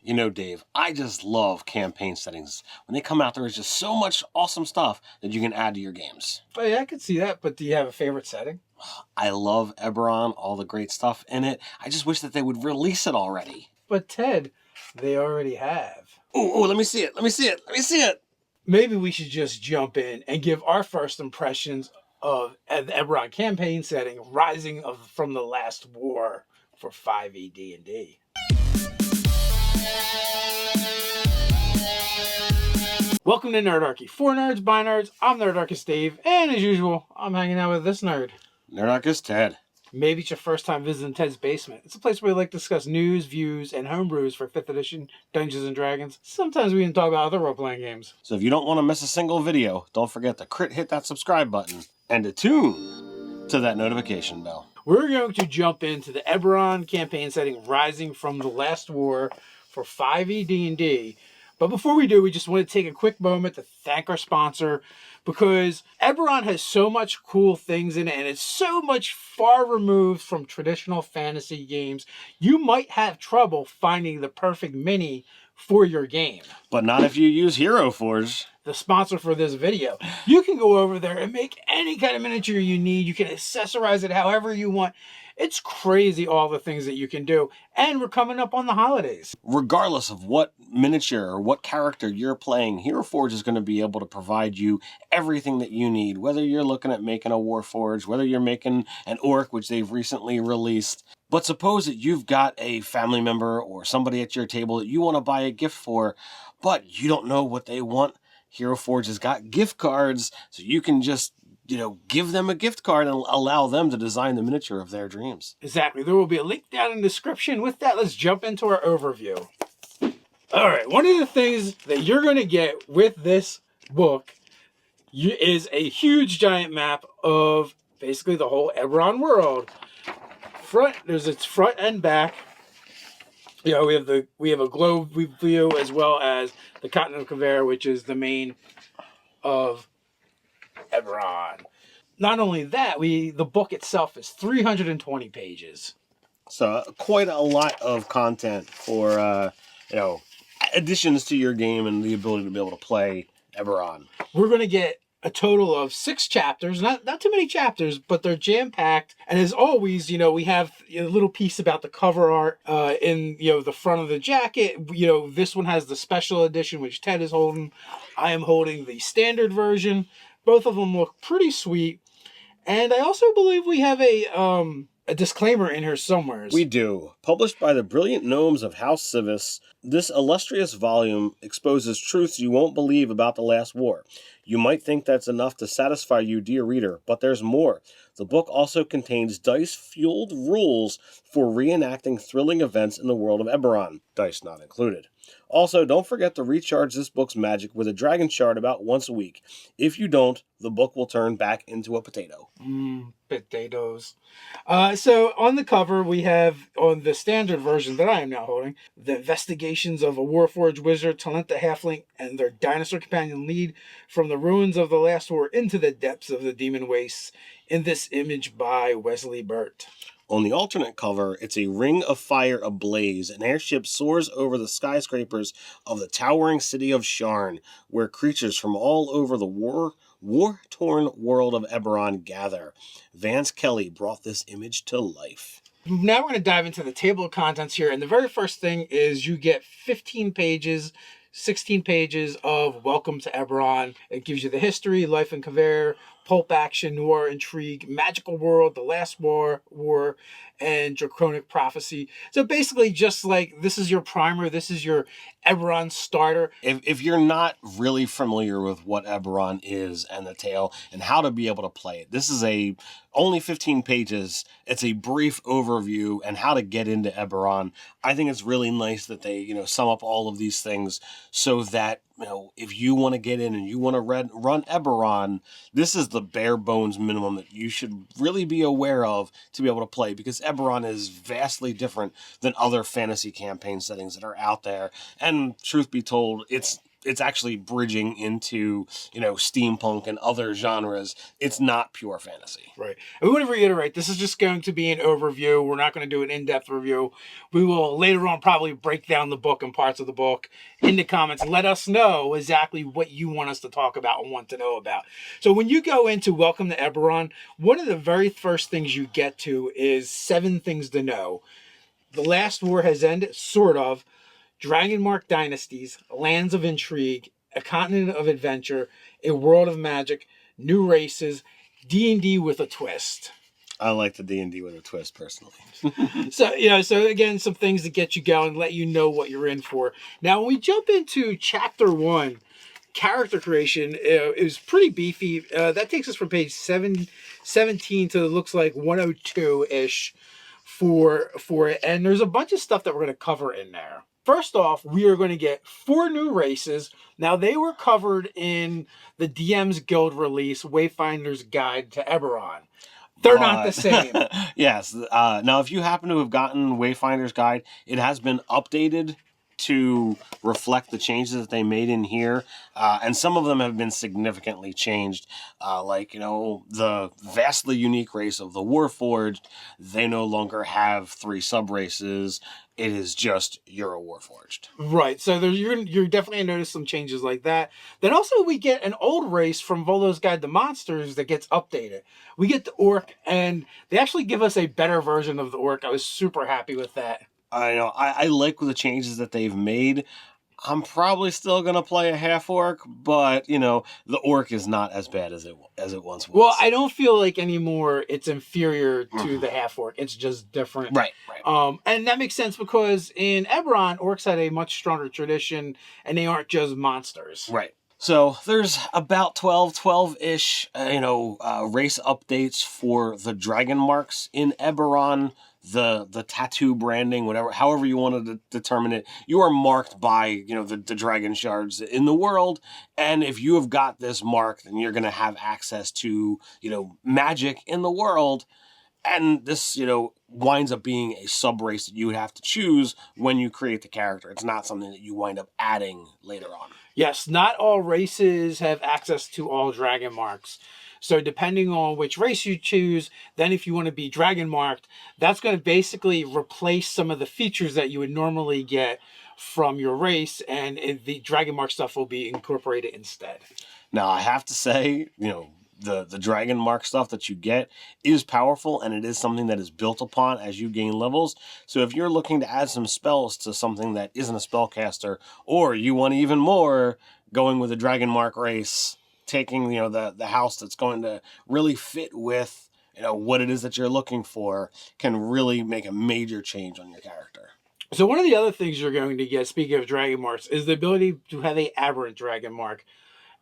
You know, Dave, I just love campaign settings. When they come out, there is just so much awesome stuff that you can add to your games. Oh yeah, I can see that, but do you have a favorite setting? I love Eberron, all the great stuff in it. I just wish that they would release it already. But Ted, they already have. Oh, let me see it. Let me see it. Let me see it. Maybe we should just jump in and give our first impressions of the Eberron campaign setting, Rising from the Last War for 5e D&D. Welcome to Nerdarchy. For nerds, by nerds, I'm Nerdarchy Dave, and as usual, I'm hanging out with this nerd. Nerdarchy Ted. Maybe it's your first time visiting Ted's basement. It's a place where we like to discuss news, views, and homebrews for 5th edition Dungeons & Dragons. Sometimes we even talk about other role-playing games. So if you don't want to miss a single video, don't forget to hit that subscribe button and to tune to that notification bell. We're going to jump into the Eberron campaign setting, Rising from the Last War for 5e D&D. But before we do, we just want to take a quick moment to thank our sponsor, because Eberron has so much cool things in it, and it's so much far removed from traditional fantasy games. You might have trouble finding the perfect mini for your game. But not if you use Hero Forge, the sponsor for this video. You can go over there and make any kind of miniature you need. You can accessorize it however you want. It's crazy all the things that you can do. And we're coming up on the holidays. Regardless of what miniature or what character you're playing, Hero Forge is going to be able to provide you everything that you need. Whether you're looking at making a Warforge, whether you're making an Orc, which they've recently released. But suppose that you've got a family member or somebody at your table that you want to buy a gift for, but you don't know what they want. Hero Forge has got gift cards, so you can just, give them a gift card and allow them to design the miniature of their dreams. Exactly. There will be a link down in the description. With that, let's jump into our overview. All right. One of the things that you're going to get with this book is a huge giant map of basically the whole Eberron world. There's its front and back. We have a globe view as well as the continent of Kavera, which is the main of Eberron. Not only that, the book itself is 320 pages. So quite a lot of content for additions to your game and the ability to be able to play Eberron. We're going to get a total of 6 chapters, not too many chapters, but they're jam-packed. And as always, we have a little piece about the cover art in, the front of the jacket. This one has the special edition, which Ted is holding. I am holding the standard version. Both of them look pretty sweet. And I also believe we have a disclaimer in here somewhere. We do. Published by the brilliant gnomes of House Civis, this illustrious volume exposes truths you won't believe about the last war. You might think that's enough to satisfy you, dear reader, but there's more. The book also contains dice-fueled rules for reenacting thrilling events in the world of Eberron, dice not included. Also, don't forget to recharge this book's magic with a dragon shard about once a week. If you don't, the book will turn back into a potato. Potatoes. So on the cover, we have, on the standard version that I am now holding, the investigations of a Warforged wizard, Talenta Halfling, and their dinosaur companion lead from the ruins of the last war into the depths of the demon wastes, in this image by Wesley Burt. On the alternate cover, it's a ring of fire ablaze. An airship soars over the skyscrapers of the towering city of Sharn, where creatures from all over the war-torn world of Eberron gather. Vance Kelly brought this image to life. Now we're going to dive into the table of contents here, and the very first thing is you get 15 pages, 16 pages of Welcome to Eberron. It gives you the history, life in Kavera, pulp action, noir intrigue, magical world, the last war, and draconic prophecy. So basically, just like this is your primer, this is your Eberron starter. If you're not really familiar with what Eberron is and the tale and how to be able to play it, this is only 15 pages. It's a brief overview and how to get into Eberron. I think it's really nice that they, sum up all of these things so that, if you want to get in and you want to run Eberron, this is the bare bones minimum that you should really be aware of to be able to play, because Eberron is vastly different than other fantasy campaign settings that are out there. And truth be told, it's it's actually bridging into, steampunk and other genres. It's not pure fantasy. Right. And we want to reiterate, this is just going to be an overview. We're not going to do an in-depth review. We will later on probably break down the book and parts of the book in the comments. Let us know exactly what you want us to talk about and want to know about. So when you go into Welcome to Eberron, one of the very first things you get to is 7 things to know. The last war has ended, sort of. Dragonmark dynasties, lands of intrigue, a continent of adventure, a world of magic, new races, D&D with a twist. I like the D&D with a twist, personally. So again, some things to get you going, let you know what you're in for. Now, when we jump into Chapter 1, character creation is pretty beefy. That takes us from page 17 to, looks like 102-ish for it. And there's a bunch of stuff that we're going to cover in there. First off, we are going to get 4 new races. Now, they were covered in the DM's Guild release, Wayfinder's Guide to Eberron. They're not the same. Yes. Now, if you happen to have gotten Wayfinder's Guide, it has been updated to reflect the changes that they made in here. And some of them have been significantly changed. The vastly unique race of the Warforged, they no longer have 3 sub-races. It is just, you're a Warforged. Right. So you're definitely going to notice some changes like that. Then also we get an old race from Volo's Guide to Monsters that gets updated. We get the Orc, and they actually give us a better version of the Orc. I was super happy with that. I know. I like the changes that they've made. I'm probably still going to play a half-orc, but, the orc is not as bad as it once was. Well, I don't feel like anymore it's inferior to the half-orc. It's just different. Right. And that makes sense because in Eberron, orcs had a much stronger tradition, and they aren't just monsters. Right. So there's about 12-ish, race updates for the dragon marks in Eberron. The tattoo branding, however you want to determine it, you are marked by, the dragon shards in the world. And if you have got this mark, then you're going to have access to, magic in the world. And this, winds up being a sub-race that you would have to choose when you create the character. It's not something that you wind up adding later on. Yes, not all races have access to all dragon marks. So depending on which race you choose, then if you want to be dragon marked, that's going to basically replace some of the features that you would normally get from your race, and the dragon mark stuff will be incorporated instead. Now, I have to say, the dragon mark stuff that you get is powerful, and it is something that is built upon as you gain levels. So if you're looking to add some spells to something that isn't a spellcaster, or you want even more, going with a dragon mark race, taking the house that's going to really fit with what it is that you're looking for, can really make a major change on your character. So one of the other things you're going to get, speaking of dragon marks, is the ability to have a aberrant dragon mark.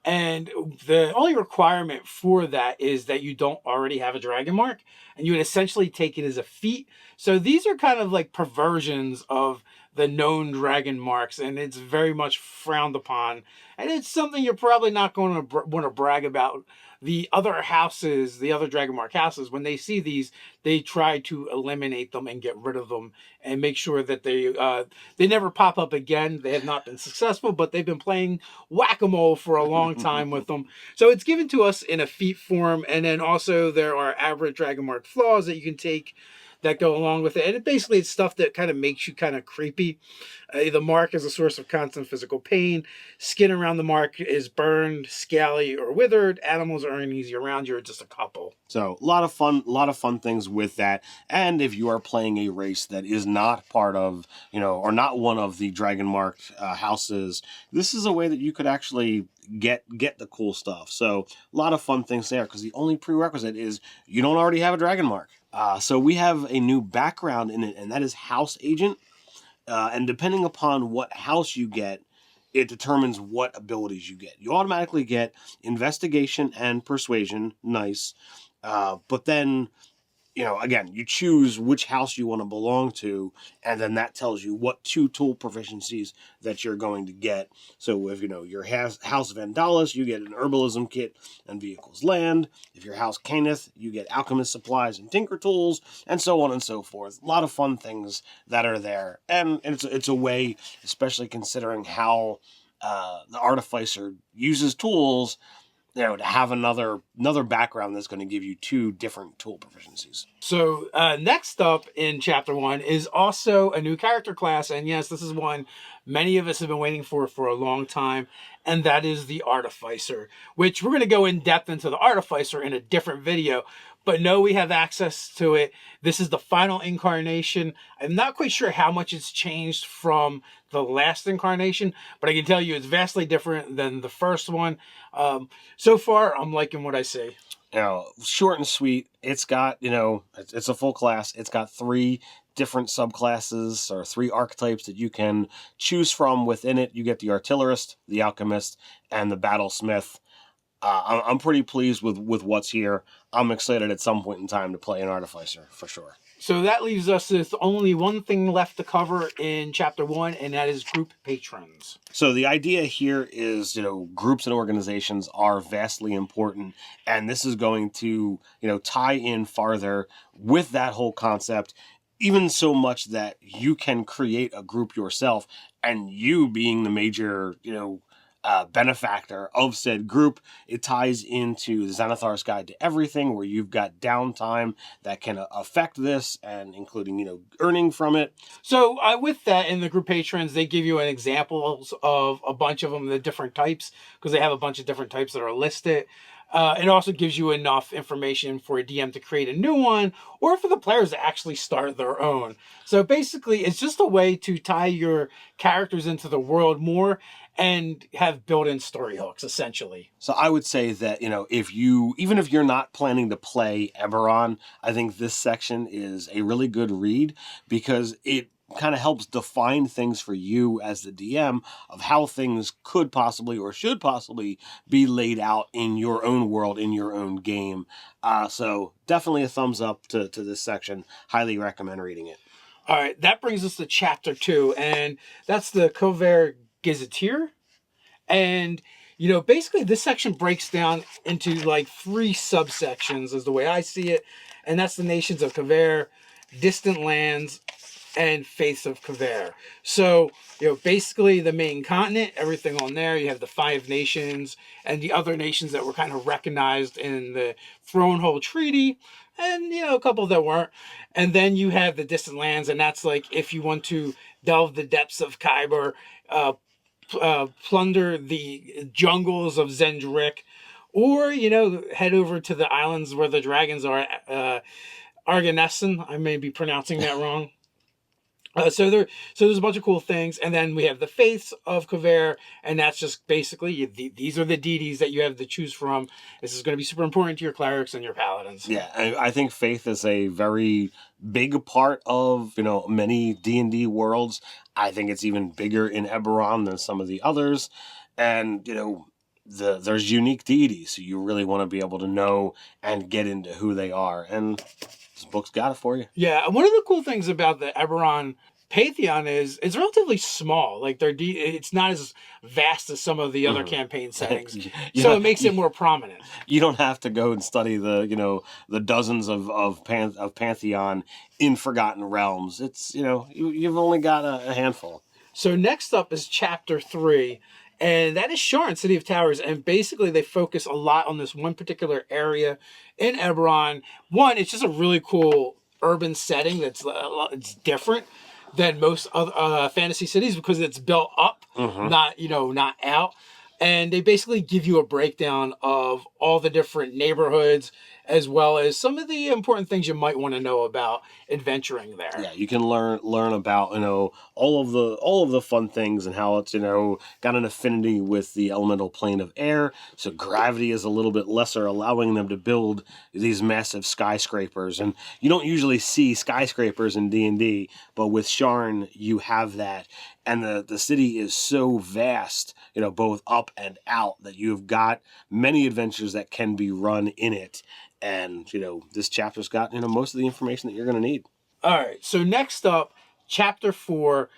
And the only requirement for that is that you don't already have a dragon mark, and you would essentially take it as a feat. So these are kind of like perversions of the known dragon marks, and it's very much frowned upon. And it's something you're probably not going to want to brag about. The other houses, the other dragon mark houses, when they see these, they try to eliminate them and get rid of them and make sure that they never pop up again. They have not been successful, but they've been playing whack-a-mole for a long time with them. So it's given to us in a feat form, and then also there are aberrant dragon mark flaws that you can take that go along with it. And it's stuff that kind of makes you kind of creepy. The mark is a source of constant physical pain. Skin around the mark is burned, scaly, or withered. Animals are uneasy around you, or just a couple. So a lot of fun things with that. And if you are playing a race that is not part of, or not one of the dragon marked houses, this is a way that you could actually get the cool stuff. So a lot of fun things there, because the only prerequisite is you don't already have a dragon mark. So we have a new background in it, and that is House Agent. And depending upon what house you get, it determines what abilities you get. You automatically get Investigation and Persuasion. Nice. But then, again, you choose which house you want to belong to, and then that tells you what 2 tool proficiencies that you're going to get. So if, your House Vandalis, you get an Herbalism kit and Vehicles Land. If your House Caneth, you get Alchemist Supplies and Tinker Tools, and so on and so forth. A lot of fun things that are there. And it's a way, especially considering how the Artificer uses tools, to have another background that's going to give you 2 different tool proficiencies. So next up in Chapter 1 is also a new character class. And yes, this is one many of us have been waiting for a long time. And that is the Artificer, which we're going to go in depth into the Artificer in a different video. But no, we have access to it. This is the final incarnation. I'm not quite sure how much it's changed from the last incarnation, but I can tell you it's vastly different than the first one. So far, I'm liking what I see. Short and sweet. It's got, it's a full class. It's got 3 different subclasses or 3 archetypes that you can choose from within it. You get the Artillerist, the Alchemist, and the Battlesmith. I'm pretty pleased with what's here. I'm excited at some point in time to play an Artificer, for sure. So that leaves us with only one thing left to cover in Chapter 1, and that is group patrons. So the idea here is, groups and organizations are vastly important, and this is going to, tie in farther with that whole concept, even so much that you can create a group yourself, and you being the major, benefactor of said group. It ties into the Xanathar's Guide to Everything, where you've got downtime that can affect this, and including, earning from it. So with that, in the group patrons, they give you an examples of a bunch of them, the different types, because they have a bunch of different types that are listed. It also gives you enough information for a DM to create a new one, or for the players to actually start their own. So basically, it's just a way to tie your characters into the world more and have built-in story hooks, essentially. So I would say that, even if you're not planning to play Eberron, I think this section is a really good read, because it kind of helps define things for you as the DM of how things could possibly or should possibly be laid out in your own world, in your own game. So definitely a thumbs up to this section. Highly recommend reading it. All right, that brings us to Chapter 2, and that's the Kuvare Gazetteer. And, basically this section breaks down into like 3 subsections is the way I see it. And that's the nations of Kuvare, distant lands, and Faiths of Kuvare. So, basically the main continent, everything on there. You have the 5 nations and the other nations that were kind of recognized in the Thronehold Treaty, and, a couple that weren't. And then you have the distant lands, and that's like if you want to delve the depths of Khyber, plunder the jungles of Zendrick, or, head over to the islands where the dragons are, Arganessen. I may be pronouncing that wrong. So there's a bunch of cool things, and then we have the Faiths of Kuvare, and that's just basically these are the deities that you have to choose from. This is going to be super important to your clerics and your paladins. Yeah, I think Faith is a very big part of many D&D worlds. I think it's even bigger in Eberron than some of the others, and there's unique deities, so you really want to be able to know and get into who they are, and this book's got it for you. Yeah, one of the cool things about the Eberron Pantheon is it's relatively small. Like it's not as vast as some of the other campaign settings, so it makes it more prominent. You don't have to go and study the the dozens of Pantheon in Forgotten Realms. It's you've only got a handful. So next up is Chapter 3. And that is Sharn, City of Towers. And basically they focus a lot on this one particular area in Eberron. One, it's just a really cool urban setting it's different than most other fantasy cities because it's built up, not out. And they basically give you a breakdown of all the different neighborhoods, as well as some of the important things you might want to know about adventuring there. Yeah, you can learn about all of the fun things and how it's got an affinity with the elemental plane of air. So gravity is a little bit lesser, allowing them to build these massive skyscrapers. And you don't usually see skyscrapers in D&D, but with Sharn you have that. And the city is so vast, both up and out, that you've got many adventures that can be run in it. And, this chapter's got, most of the information that you're going to need. All right. So next up, Chapter 4.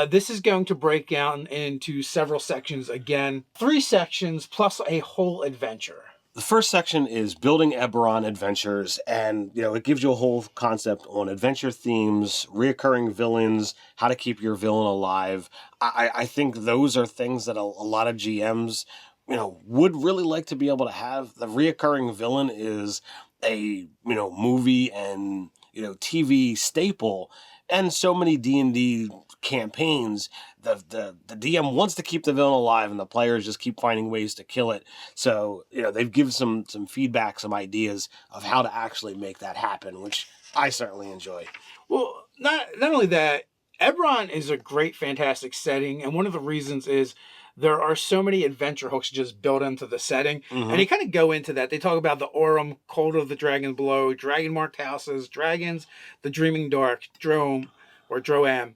This is going to break down into several sections again. 3 sections plus a whole adventure. The first section is building Eberron adventures, and it gives you a whole concept on adventure themes, reoccurring villains, how to keep your villain alive. I think those are things that a lot of GMs would really like to be able to have. The reoccurring villain is a movie and TV staple, and so many D&D campaigns, the DM wants to keep the villain alive, and the players just keep finding ways to kill it. So they've given some feedback, some ideas of how to actually make that happen, which I certainly enjoy. Well, not only that, Eberron is a great, fantastic setting, and one of the reasons is there are so many adventure hooks just built into the setting, and they kind of go into that. They talk about the Aurum, Cold of the Dragon Blow, Dragon Marked Houses, Dragons, the Dreaming Dark, Drome, or Droam,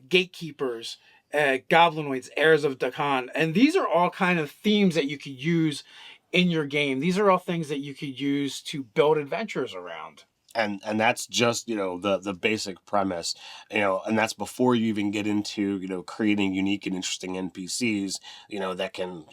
Gatekeepers, Goblinoids, Heirs of Dakan, and these are all kind of themes that you could use in your game. These are all things that you could use to build adventures around. And that's just the basic premise, and that's before you even get into creating unique and interesting NPCs that can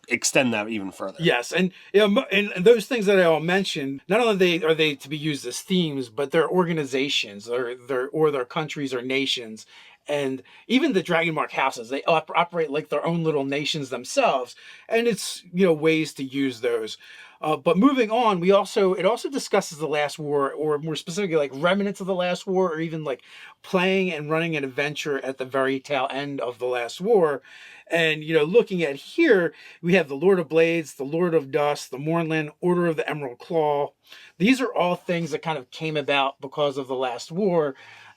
extend that even further. Yes, and and those things that I all mentioned, not only are they to be used as themes, but they're organizations or their countries or nations. And even the Dragon Mark houses, they operate like their own little nations themselves, and it's ways to use those. But moving on, it also discusses the Last War, or more specifically, like remnants of the Last War, or even like playing and running an adventure at the very tail end of the Last War. And looking at here, we have the Lord of Blades, the Lord of Dust, the Mornland, Order of the Emerald Claw. These are all things that kind of came about because of the Last War.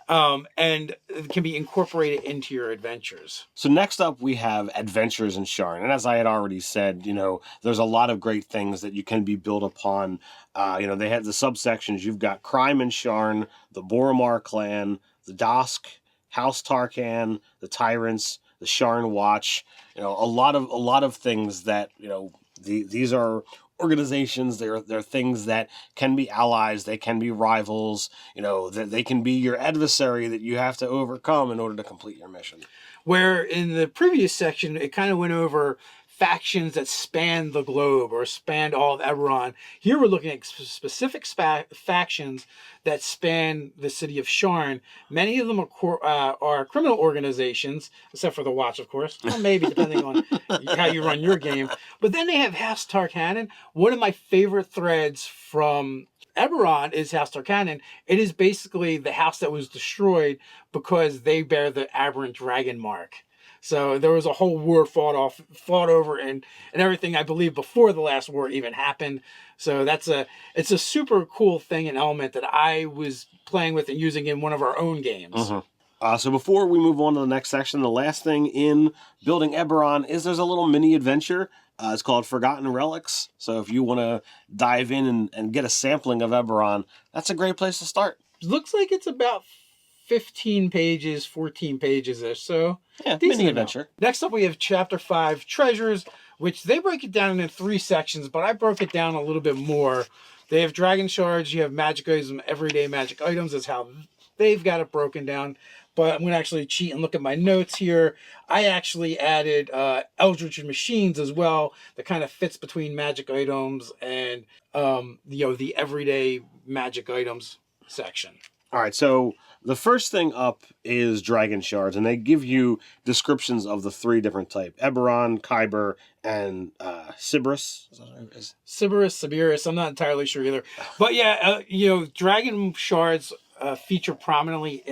And can be incorporated into your adventures. So next up, we have Adventures in Sharn. And as I had already said, there's a lot of great things that you can be built upon. They had the subsections. You've got Crime in Sharn, the Boromar clan, the Dosk, House Tarkan, the Tyrants, the Sharn Watch. A lot of things that, these are organizations. They're things that can be allies, they can be rivals, they can be your adversary that you have to overcome in order to complete your mission. Where in the previous section it kind of went over factions that span the globe or span all of Eberron. Here we're looking at specific factions that span the city of Sharn. Many of them are criminal organizations, except for the Watch, of course. Well, maybe, depending on how you run your game. But then they have House Tarkanan. One of my favorite threads from Eberron is House Tarkanan. It is basically the house that was destroyed because they bear the aberrant dragon mark. So there was a whole war fought over and everything, I believe, before the Last War even happened. So it's a super cool thing and element that I was playing with and using in one of our own games. So before we move on to the next section, the last thing in building Eberron is there's a little mini adventure. It's called Forgotten Relics. So if you want to dive in and get a sampling of Eberron, that's a great place to start. Looks like it's about 15 pages, 14 pages-ish, so yeah, mini adventure. Next up, we have Chapter 5, Treasures, which they break it down into 3 sections, but I broke it down a little bit more. They have Dragon Shards, you have magic items, everyday magic items is how they've got it broken down. But I'm going to actually cheat and look at my notes here. I actually added Eldritch Machines as well, that kind of fits between magic items and the everyday magic items section. All right, so the first thing up is Dragon Shards, and they give you descriptions of the 3 different types: Eberron, Kyber, and Sybaris. Sybaris, I'm not entirely sure either. But yeah, Dragon Shards feature prominently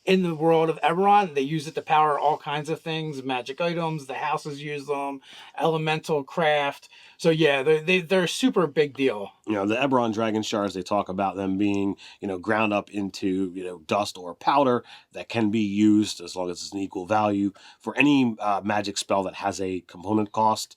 in the world of Eberron. They use it to power all kinds of things, magic items, the houses use them, elemental craft. So yeah, they're a super big deal. The Eberron Dragon Shards, they talk about them being, ground up into, dust or powder that can be used, as long as it's an equal value, for any magic spell that has a component cost.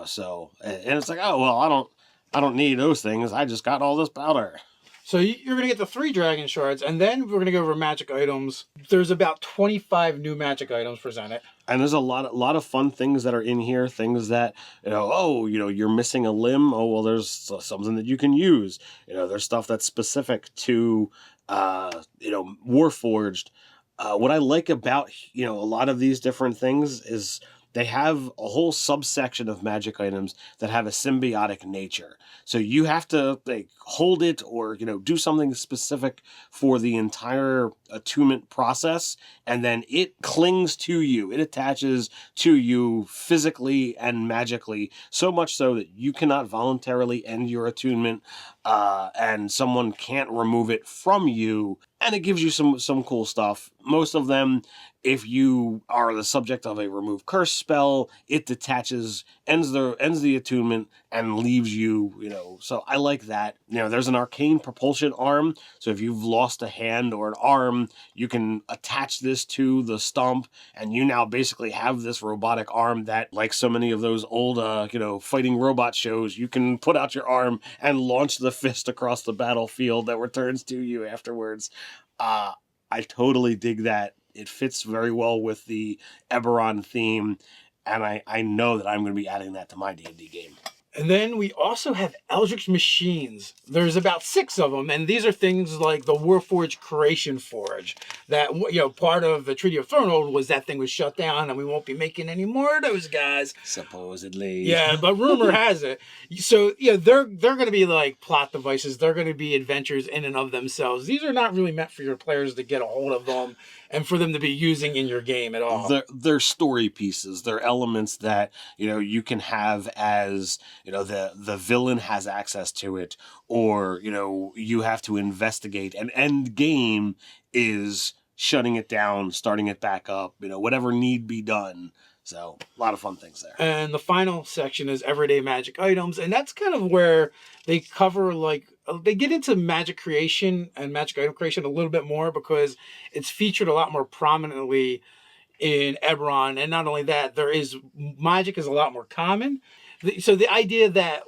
So, and it's like, oh, well, I don't need those things. I just got all this powder. So you're going to get the 3 Dragon Shards, and then we're going to go over magic items. There's about 25 new magic items presented. And there's a lot of fun things that are in here. Things that, you're missing a limb. Oh, well, there's something that you can use. There's stuff that's specific to, Warforged. What I like about, a lot of these different things is they have a whole subsection of magic items that have a symbiotic nature. So you have to like hold it or, do something specific for the entire attunement process, and then it clings to you. It attaches to you physically and magically, so much so that you cannot voluntarily end your attunement, and someone can't remove it from you. And it gives you some cool stuff. Most of them, if you are the subject of a remove curse spell, it detaches, ends the attunement, and leaves you. So I like that. There's an arcane propulsion arm. So if you've lost a hand or an arm, you can attach this to the stump, and you now basically have this robotic arm that, like so many of those old, fighting robot shows, you can put out your arm and launch the fist across the battlefield that returns to you afterwards. I totally dig that. It fits very well with the Eberron theme, and I know that I'm going to be adding that to my D&D game. And then we also have Eldritch Machines. There's about 6 of them, and these are things like the Warforged Creation Forge. That, part of the Treaty of Thronehold was that thing was shut down, and we won't be making any more of those guys. Supposedly. Yeah, but rumor has it. So, they're going to be like plot devices. They're going to be adventures in and of themselves. These are not really meant for your players to get a hold of them and for them to be using in your game at all. They're story pieces. They're elements that, you can have as, the villain has access to it, or, you have to investigate. An end game is shutting it down, starting it back up, whatever need be done. So a lot of fun things there. And the final section is everyday magic items. And that's kind of where they cover, they get into magic creation and magic item creation a little bit more, because it's featured a lot more prominently in Eberron. And not only that, magic is a lot more common. So the idea that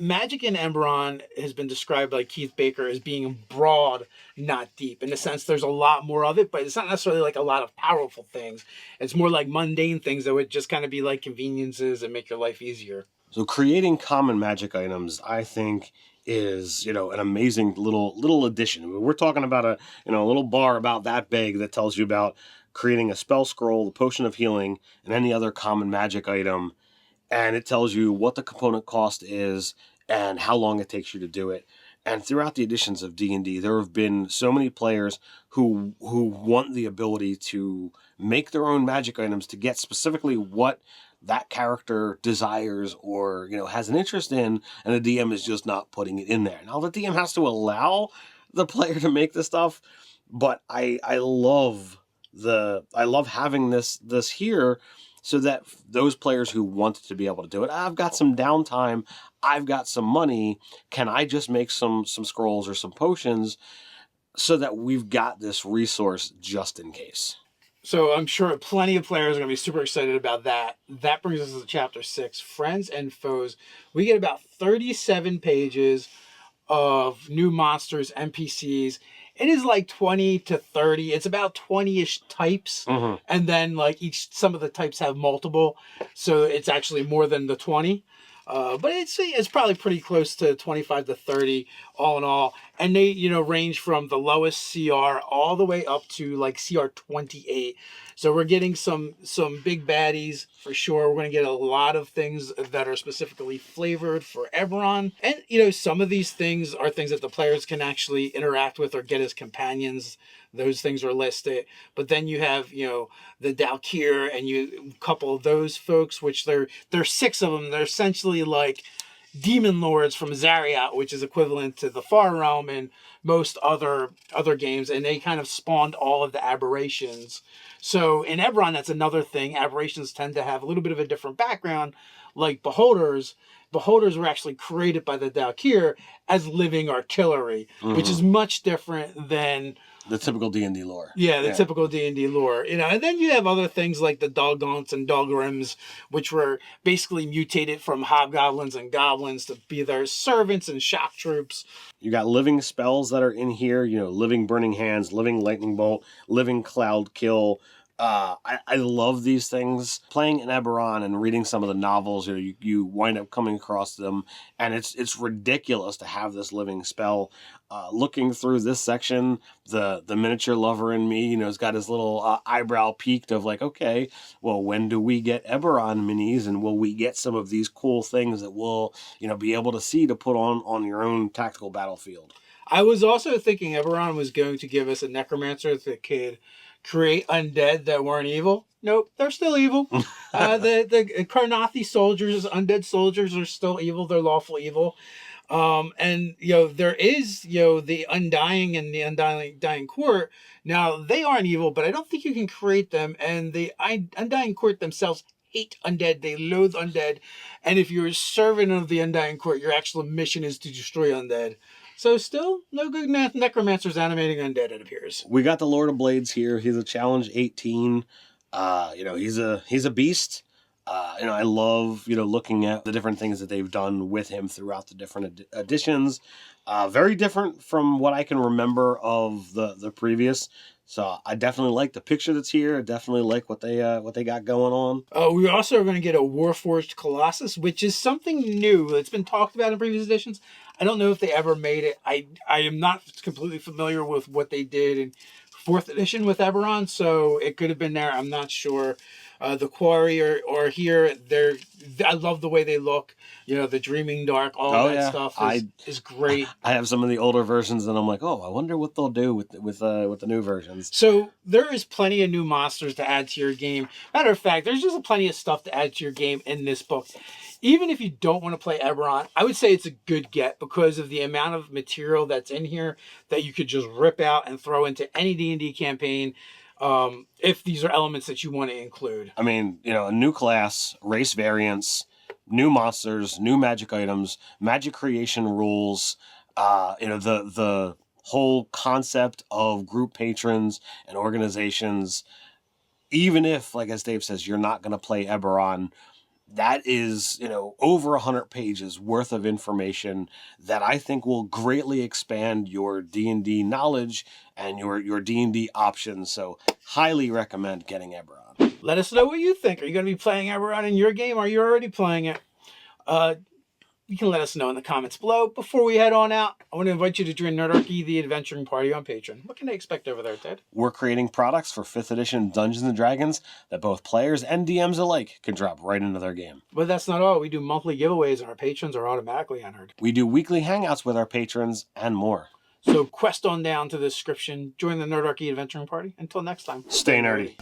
magic in Eberron has been described by Keith Baker as being broad, not deep. In the sense, there's a lot more of it, but it's not necessarily like a lot of powerful things. It's more like mundane things that would just kind of be like conveniences and make your life easier. So creating common magic items, I think, is, an amazing little addition. I mean, we're talking about a little bar about that big that tells you about creating a spell scroll, the potion of healing, and any other common magic item. And it tells you what the component cost is and how long it takes you to do it. And throughout the editions of D&D, there have been so many players who want the ability to make their own magic items to get specifically what that character desires or, has an interest in, and the DM is just not putting it in there. Now, the DM has to allow the player to make the stuff, but I love having this here, so that those players who want to be able to do it, I've got some downtime, I've got some money, can I just make some scrolls or some potions so that we've got this resource just in case? So I'm sure plenty of players are going to be super excited about that. That brings us to Chapter 6, Friends and Foes. We get about 37 pages of new monsters, NPCs. It is like 20 to 30. It's about 20-ish types. Mm-hmm. And then some of the types have multiple. So it's actually more than the 20. But it's probably pretty close to 25 to 30 all in all. And they, range from the lowest CR all the way up to CR 28. So we're getting some big baddies for sure. We're going to get a lot of things that are specifically flavored for Eberron. And, some of these things are things that the players can actually interact with or get as companions. Those things are listed. But then you have, the Dalkir, and you couple of those folks, which there's 6 of them. They're essentially like demon lords from Zariat, which is equivalent to the Far Realm and most other games, and they kind of spawned all of the aberrations. So in Eberron, that's another thing. Aberrations tend to have a little bit of a different background, like Beholders. Beholders were actually created by the Dalkir as living artillery, which is much different than the typical D&D lore. Yeah, the typical D&D lore. And then you have other things like the Doggaunts and Dogrims, which were basically mutated from hobgoblins and goblins to be their servants and shock troops. You got living spells that are in here, living Burning Hands, living Lightning Bolt, living Cloud Kill, I love these things. Playing in Eberron and reading some of the novels, you wind up coming across them, and it's ridiculous to have this living spell. Looking through this section, the miniature lover in me, has got his little eyebrow peaked of like, okay, well, when do we get Eberron minis, and will we get some of these cool things that we'll, be able to see to put on your own tactical battlefield? I was also thinking Eberron was going to give us a necromancer that could create undead that weren't evil. Nope, they're still evil. The Karnathi soldiers, undead soldiers, are still evil. They're lawful evil. And there is the Undying and the Undying Court. Now they aren't evil, but I don't think you can create them. And the Undying Court themselves hate undead. They loathe undead. And if you're a servant of the Undying Court, your actual mission is to destroy undead. So still no good necromancers animating undead, it appears. We got the Lord of Blades here. He's a challenge 18. He's a beast. I love, looking at the different things that they've done with him throughout the different editions. Very different from what I can remember of the previous. So I definitely like the picture that's here. I definitely like what they got going on. We also are going to get a Warforged Colossus, which is something new. It's been talked about in previous editions. I don't know if they ever made it. I am not completely familiar with what they did in 4th edition with Eberron, so it could have been there. I'm not sure. The Quarry or here, I love the way they look. The Dreaming Dark, all that stuff is great. I have some of the older versions, and I'm like, oh, I wonder what they'll do with the new versions. So there is plenty of new monsters to add to your game. Matter of fact, there's just plenty of stuff to add to your game in this book. Even if you don't want to play Eberron, I would say it's a good get because of the amount of material that's in here that you could just rip out and throw into any D&D campaign. If these are elements that you want to include. I mean, a new class, race variants, new monsters, new magic items, magic creation rules, the whole concept of group patrons and organizations. Even if, like as Dave says, you're not going to play Eberron, that is, over 100 pages worth of information that I think will greatly expand your D&D knowledge and your D&D options. So highly recommend getting Eberron. Let us know what you think. Are you going to be playing Eberron in your game? Or are you already playing it? You can let us know in the comments below. Before we head on out, I want to invite you to join Nerdarchy, the adventuring party on Patreon. What can they expect over there, Ted? We're creating products for 5th edition Dungeons & Dragons that both players and DMs alike can drop right into their game. But that's not all. We do monthly giveaways, and our patrons are automatically entered. We do weekly hangouts with our patrons and more. So quest on down to the description. Join the Nerdarchy adventuring party. Until next time. Stay nerdy.